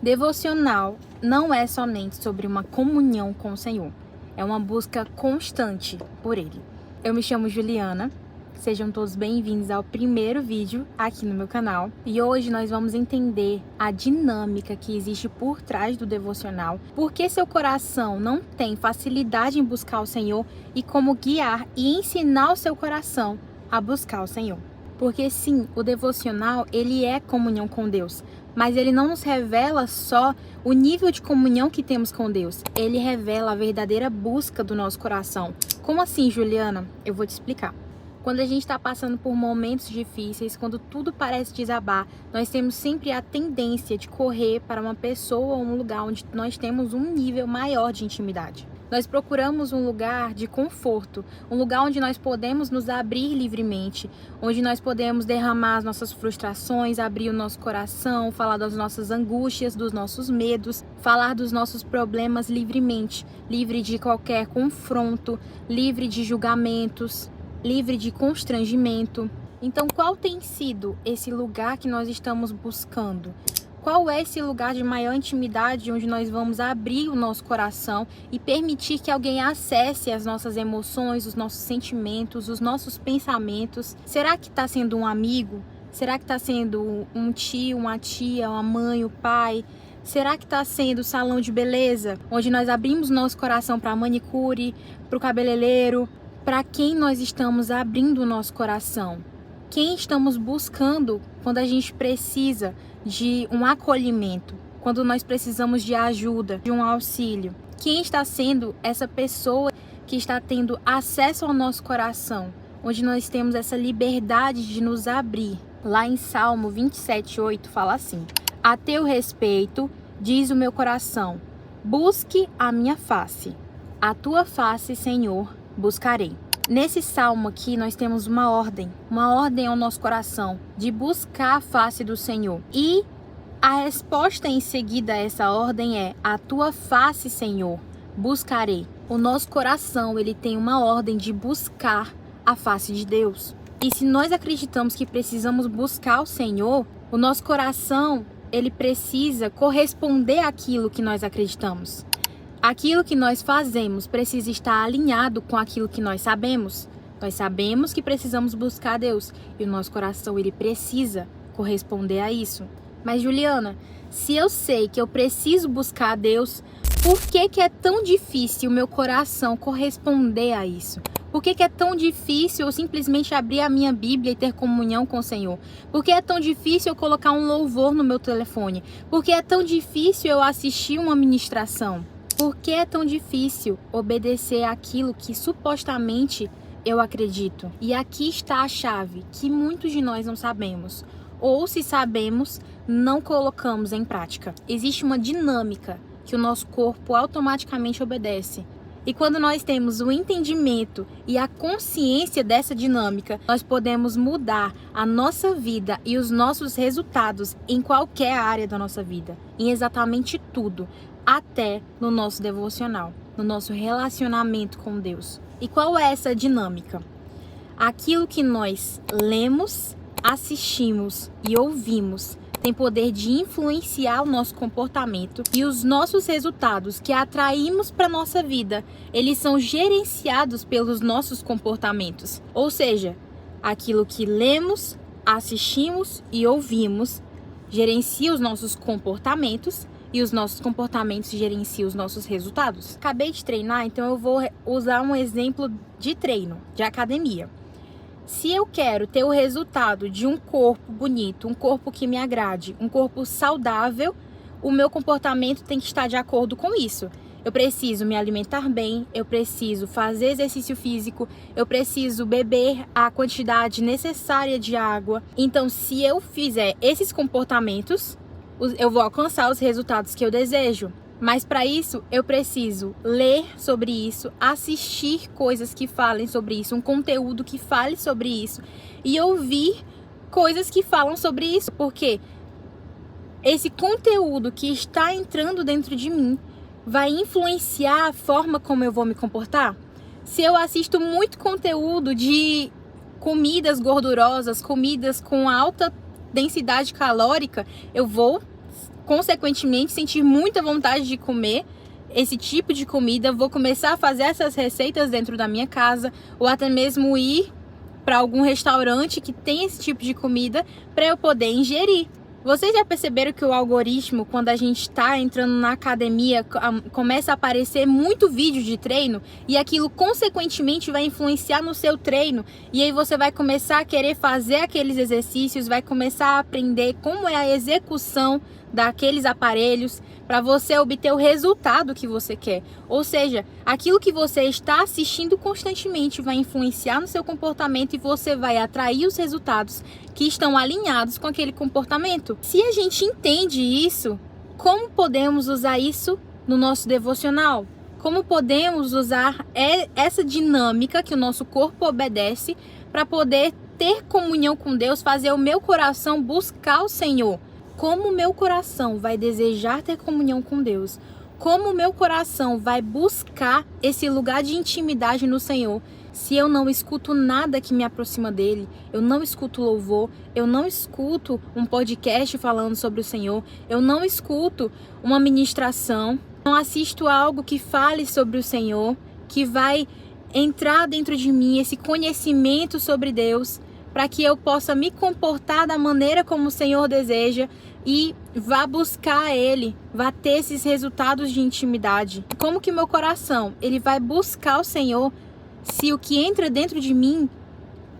Devocional não é somente sobre uma comunhão com o Senhor, é uma busca constante por Ele. Eu me chamo Juliana, sejam todos bem-vindos ao primeiro vídeo aqui no meu canal. E hoje nós vamos entender a dinâmica que existe por trás do devocional, por que seu coração não tem facilidade em buscar o Senhor e como guiar e ensinar o seu coração a buscar o Senhor. Porque sim, o devocional, ele é comunhão com Deus, mas ele não nos revela só o nível de comunhão que temos com Deus, ele revela a verdadeira busca do nosso coração. Como assim, Juliana? Eu vou te explicar. Quando a gente está passando por momentos difíceis, quando tudo parece desabar, nós temos sempre a tendência de correr para uma pessoa ou um lugar onde nós temos um nível maior de intimidade. Nós procuramos um lugar de conforto, um lugar onde nós podemos nos abrir livremente, onde nós podemos derramar as nossas frustrações, abrir o nosso coração, falar das nossas angústias, dos nossos medos, falar dos nossos problemas livremente, livre de qualquer confronto, livre de julgamentos, livre de constrangimento. Então, qual tem sido esse lugar que nós estamos buscando? Qual é esse lugar de maior intimidade onde nós vamos abrir o nosso coração e permitir que alguém acesse as nossas emoções, os nossos sentimentos, os nossos pensamentos? Será que está sendo um amigo? Será que está sendo um tio, uma tia, uma mãe, o pai? Será que está sendo o salão de beleza, onde nós abrimos nosso coração para a manicure, para o cabeleireiro? Para quem nós estamos abrindo o nosso coração? Quem estamos buscando quando a gente precisa de um acolhimento, quando nós precisamos de ajuda, de um auxílio? Quem está sendo essa pessoa que está tendo acesso ao nosso coração, onde nós temos essa liberdade de nos abrir? Lá em Salmo 27:8 fala assim: a teu respeito, diz o meu coração, busque a minha face. A tua face, Senhor, buscarei. Nesse salmo aqui nós temos uma ordem ao nosso coração de buscar a face do Senhor. E a resposta em seguida a essa ordem é: a tua face, Senhor, buscarei. O nosso coração, ele tem uma ordem de buscar a face de Deus. E se nós acreditamos que precisamos buscar o Senhor, o nosso coração, ele precisa corresponder àquilo que nós acreditamos. Aquilo que nós fazemos precisa estar alinhado com aquilo que nós sabemos. Nós sabemos que precisamos buscar a Deus e o nosso coração, ele precisa corresponder a isso. Mas Juliana, se eu sei que eu preciso buscar a Deus, por que é tão difícil o meu coração corresponder a isso? Por que é tão difícil eu simplesmente abrir a minha Bíblia e ter comunhão com o Senhor? Por que é tão difícil eu colocar um louvor no meu telefone? Por que é tão difícil eu assistir uma ministração? Por que é tão difícil obedecer àquilo que supostamente eu acredito? E aqui está a chave que muitos de nós não sabemos. Ou se sabemos, não colocamos em prática. Existe uma dinâmica que o nosso corpo automaticamente obedece. E quando nós temos o entendimento e a consciência dessa dinâmica, nós podemos mudar a nossa vida e os nossos resultados em qualquer área da nossa vida, em exatamente tudo. Até no nosso devocional, no nosso relacionamento com Deus. E qual é essa dinâmica? Aquilo que nós lemos, assistimos e ouvimos tem poder de influenciar o nosso comportamento, e os nossos resultados que atraímos para a nossa vida, eles são gerenciados pelos nossos comportamentos. Ou seja, aquilo que lemos, assistimos e ouvimos gerencia os nossos comportamentos, e os nossos comportamentos gerenciam os nossos resultados. Acabei de treinar, então eu vou usar um exemplo de treino, de academia. Se eu quero ter o resultado de um corpo bonito, um corpo que me agrade, um corpo saudável, o meu comportamento tem que estar de acordo com isso. Eu preciso me alimentar bem, eu preciso fazer exercício físico, eu preciso beber a quantidade necessária de água. Então, se eu fizer esses comportamentos, eu vou alcançar os resultados que eu desejo. Mas para isso, eu preciso ler sobre isso, assistir coisas que falem sobre isso, um conteúdo que fale sobre isso e ouvir coisas que falam sobre isso, porque esse conteúdo que está entrando dentro de mim vai influenciar a forma como eu vou me comportar. Se eu assisto muito conteúdo de comidas gordurosas, comidas com alta densidade calórica, eu vou consequentemente, sentir muita vontade de comer esse tipo de comida, vou começar a fazer essas receitas dentro da minha casa, ou até mesmo ir para algum restaurante que tem esse tipo de comida para eu poder ingerir. Vocês já perceberam que o algoritmo, quando a gente está entrando na academia, começa a aparecer muito vídeo de treino e aquilo consequentemente vai influenciar no seu treino, e aí você vai começar a querer fazer aqueles exercícios, vai começar a aprender como é a execução daqueles aparelhos para você obter o resultado que você quer. Ou seja, aquilo que você está assistindo constantemente vai influenciar no seu comportamento e você vai atrair os resultados que estão alinhados com aquele comportamento. Se a gente entende isso, como podemos usar isso no nosso devocional? Como podemos usar essa dinâmica que o nosso corpo obedece para poder ter comunhão com Deus, fazer o meu coração buscar o Senhor? Como o meu coração vai desejar ter comunhão com Deus? Como o meu coração vai buscar esse lugar de intimidade no Senhor se eu não escuto nada que me aproxima dele? Eu não escuto louvor, eu não escuto um podcast falando sobre o Senhor, eu não escuto uma ministração, não assisto algo que fale sobre o Senhor, que vai entrar dentro de mim esse conhecimento sobre Deus, para que eu possa me comportar da maneira como o Senhor deseja e vá buscar Ele, vá ter esses resultados de intimidade. Como que meu coração ele vai buscar o Senhor se o que entra dentro de mim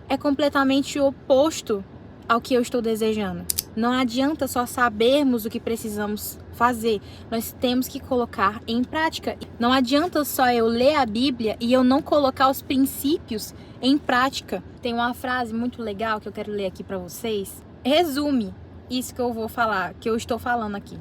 é completamente oposto ao que eu estou desejando? Não adianta só sabermos o que precisamos fazer, nós temos que colocar em prática. Não adianta só eu ler a Bíblia e eu não colocar os princípios em prática. Tem uma frase muito legal que eu quero ler aqui para vocês. Resume isso que eu vou falar, que eu estou falando aqui.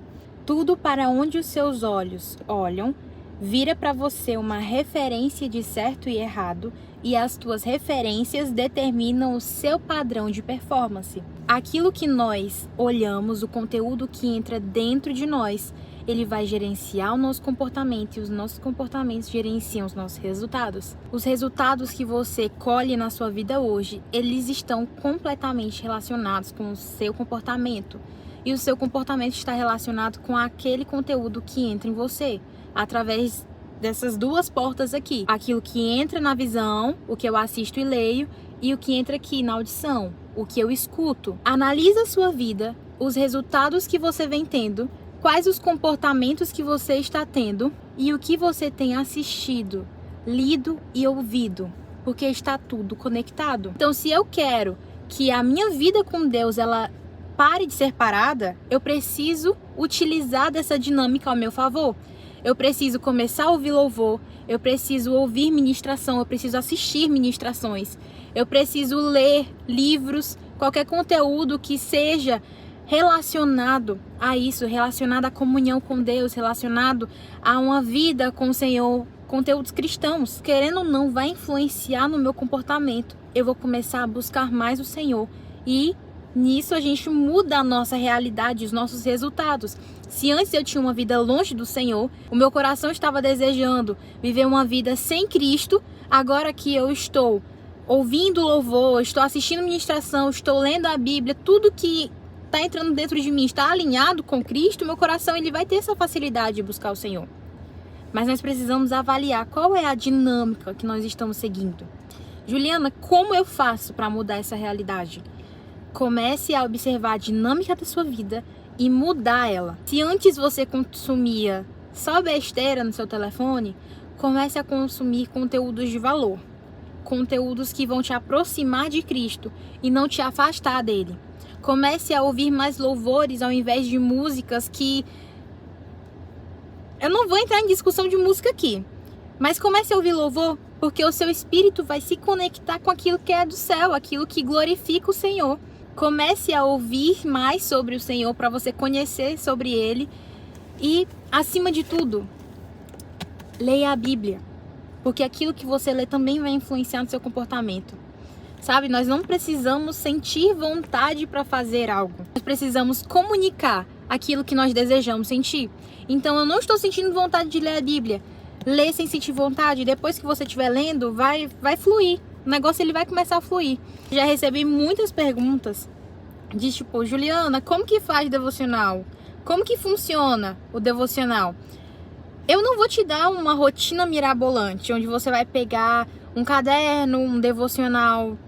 Tudo para onde os seus olhos olham vira para você uma referência de certo e errado, e as tuas referências determinam o seu padrão de performance. Aquilo que nós olhamos, o conteúdo que entra dentro de nós, ele vai gerenciar o nosso comportamento, e os nossos comportamentos gerenciam os nossos resultados. Os resultados que você colhe na sua vida hoje, eles estão completamente relacionados com o seu comportamento. E o seu comportamento está relacionado com aquele conteúdo que entra em você, através dessas duas portas aqui. Aquilo que entra na visão, o que eu assisto e leio, e o que entra aqui na audição, o que eu escuto. Analisa a sua vida, os resultados que você vem tendo, quais os comportamentos que você está tendo e o que você tem assistido, lido e ouvido, porque está tudo conectado. Então, se eu quero que a minha vida com Deus ela pare de ser parada, eu preciso utilizar dessa dinâmica ao meu favor. Eu preciso começar a ouvir louvor, eu preciso ouvir ministração, eu preciso assistir ministrações, eu preciso ler livros, qualquer conteúdo que seja relacionado a isso, relacionado à comunhão com Deus, relacionado a uma vida com o Senhor, conteúdos cristãos. Querendo ou não, vai influenciar no meu comportamento. Eu vou começar a buscar mais o Senhor e nisso a gente muda a nossa realidade, os nossos resultados. Se antes eu tinha uma vida longe do Senhor, o meu coração estava desejando viver uma vida sem Cristo, agora que eu estou ouvindo louvor, estou assistindo ministração, estou lendo a Bíblia, tudo que está entrando dentro de mim está alinhado com Cristo, meu coração ele vai ter essa facilidade de buscar o Senhor. Mas nós precisamos avaliar qual é a dinâmica que nós estamos seguindo. Juliana, como eu faço para mudar essa realidade? Comece a observar a dinâmica da sua vida e mudar ela. Se antes você consumia só besteira no seu telefone, comece a consumir conteúdos de valor. Conteúdos que vão te aproximar de Cristo e não te afastar dele. Comece a ouvir mais louvores ao invés de músicas que... Eu não vou entrar em discussão de música aqui, mas comece a ouvir louvor porque o seu espírito vai se conectar com aquilo que é do céu, aquilo que glorifica o Senhor. Comece a ouvir mais sobre o Senhor para você conhecer sobre Ele. E, acima de tudo, leia a Bíblia. Porque aquilo que você lê também vai influenciar no seu comportamento. Sabe, nós não precisamos sentir vontade para fazer algo. Nós precisamos comunicar aquilo que nós desejamos sentir. Então, eu não estou sentindo vontade de ler a Bíblia. Lê sem sentir vontade. Depois que você estiver lendo, vai fluir. O negócio ele vai começar a fluir. Já recebi muitas perguntas de tipo, Juliana, como que faz devocional? Como que funciona o devocional? Eu não vou te dar uma rotina mirabolante, onde você vai pegar um caderno, um devocional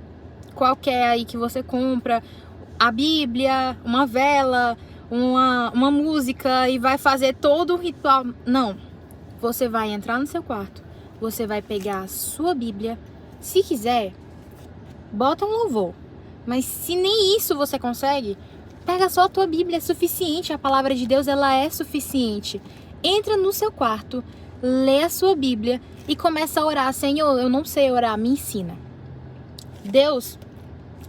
qualquer aí que você compra, a Bíblia, uma vela, uma música e vai fazer todo o ritual. Não. Você vai entrar no seu quarto, você vai pegar a sua Bíblia. Se quiser, bota um louvor. Mas se nem isso você consegue, pega só a tua Bíblia, é suficiente. A palavra de Deus, ela é suficiente. Entra no seu quarto, lê a sua Bíblia e começa a orar. Senhor, eu não sei orar, me ensina. Deus,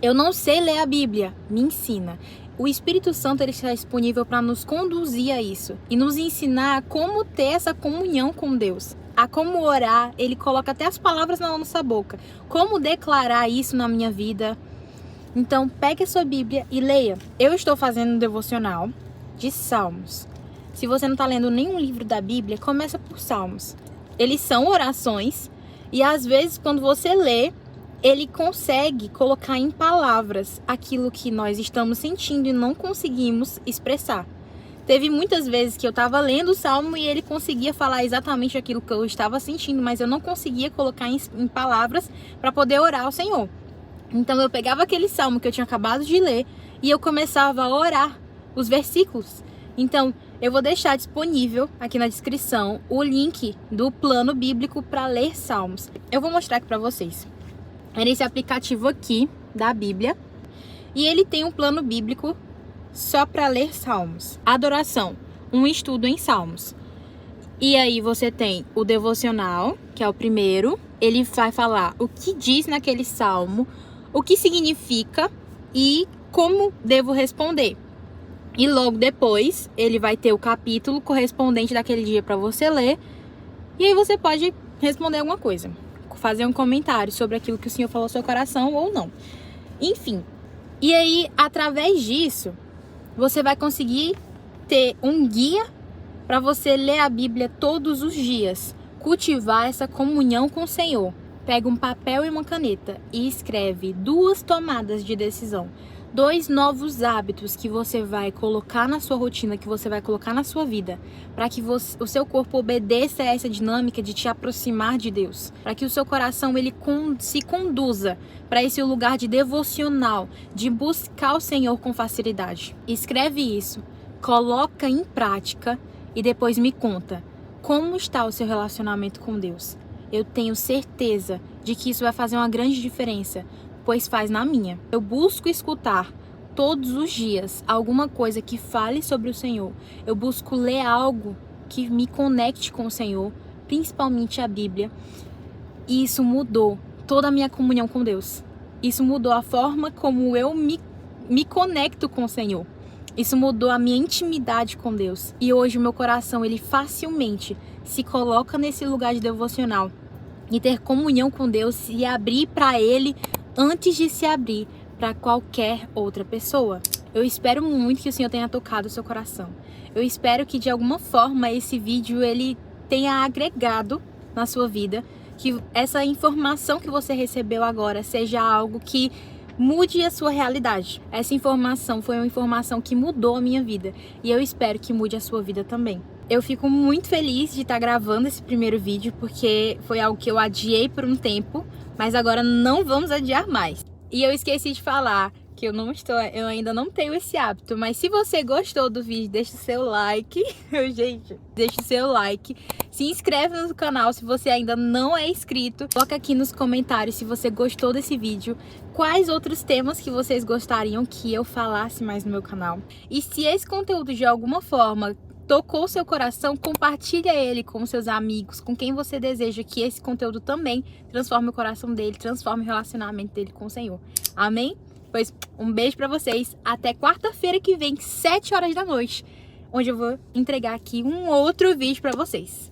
eu não sei ler a Bíblia, me ensina. O Espírito Santo, ele está disponível para nos conduzir a isso e nos ensinar como ter essa comunhão com Deus, a como orar. Ele coloca até as palavras na nossa boca, como declarar isso na minha vida. Então, pegue a sua Bíblia e leia. Eu estou fazendo um devocional de Salmos. Se você não está lendo nenhum livro da Bíblia, começa por Salmos. Eles são orações e às vezes quando você lê, ele consegue colocar em palavras aquilo que nós estamos sentindo e não conseguimos expressar. Teve muitas vezes que eu estava lendo o Salmo e ele conseguia falar exatamente aquilo que eu estava sentindo, mas eu não conseguia colocar em palavras para poder orar ao Senhor. Então eu pegava aquele Salmo que eu tinha acabado de ler e eu começava a orar os versículos. Então eu vou deixar disponível aqui na descrição o link do plano bíblico para ler Salmos. Eu vou mostrar aqui para vocês. É nesse aplicativo aqui da Bíblia e ele tem um plano bíblico só para ler Salmos. Adoração, um estudo em Salmos. E aí você tem o devocional, que é o primeiro. Ele vai falar o que diz naquele salmo, o que significa e como devo responder. E logo depois ele vai ter o capítulo correspondente daquele dia para você ler. E aí você pode responder alguma coisa, fazer um comentário sobre aquilo que o Senhor falou no seu coração ou não. Enfim. E aí, através disso, você vai conseguir ter um guia para você ler a Bíblia todos os dias. Cultivar essa comunhão com o Senhor. Pega um papel e uma caneta e escreve 2 tomadas de decisão. 2 novos hábitos que você vai colocar na sua rotina, que você vai colocar na sua vida, para que o seu corpo obedeça a essa dinâmica de te aproximar de Deus, para que o seu coração ele se conduza para esse lugar de devocional, de buscar o Senhor com facilidade. Escreve isso, coloca em prática e depois me conta como está o seu relacionamento com Deus. Eu tenho certeza de que isso vai fazer uma grande diferença, pois faz na minha. Eu busco escutar todos os dias alguma coisa que fale sobre o Senhor. Eu busco ler algo que me conecte com o Senhor, principalmente a Bíblia. E isso mudou toda a minha comunhão com Deus. Isso mudou a forma como eu me conecto com o Senhor. Isso mudou a minha intimidade com Deus. E hoje o meu coração, ele facilmente se coloca nesse lugar de devocional e ter comunhão com Deus e abrir para Ele antes de se abrir para qualquer outra pessoa. Eu espero muito que o Senhor tenha tocado o seu coração. Eu espero que de alguma forma esse vídeo ele tenha agregado na sua vida, que essa informação que você recebeu agora seja algo que mude a sua realidade. Essa informação foi uma informação que mudou a minha vida e eu espero que mude a sua vida também. Eu fico muito feliz de estar gravando esse primeiro vídeo porque foi algo que eu adiei por um tempo, mas agora não vamos adiar mais. E eu esqueci de falar que eu ainda não tenho esse hábito, mas se você gostou do vídeo, deixa o seu like. Gente, deixa o seu like. Se inscreve no canal se você ainda não é inscrito. Coloca aqui nos comentários se você gostou desse vídeo, quais outros temas que vocês gostariam que eu falasse mais no meu canal. E se esse conteúdo de alguma forma tocou seu coração, compartilha ele com seus amigos, com quem você deseja que esse conteúdo também transforme o coração dele, transforme o relacionamento dele com o Senhor. Amém? Pois um beijo pra vocês, até quarta-feira que vem, 7 horas da noite, onde eu vou entregar aqui um outro vídeo pra vocês.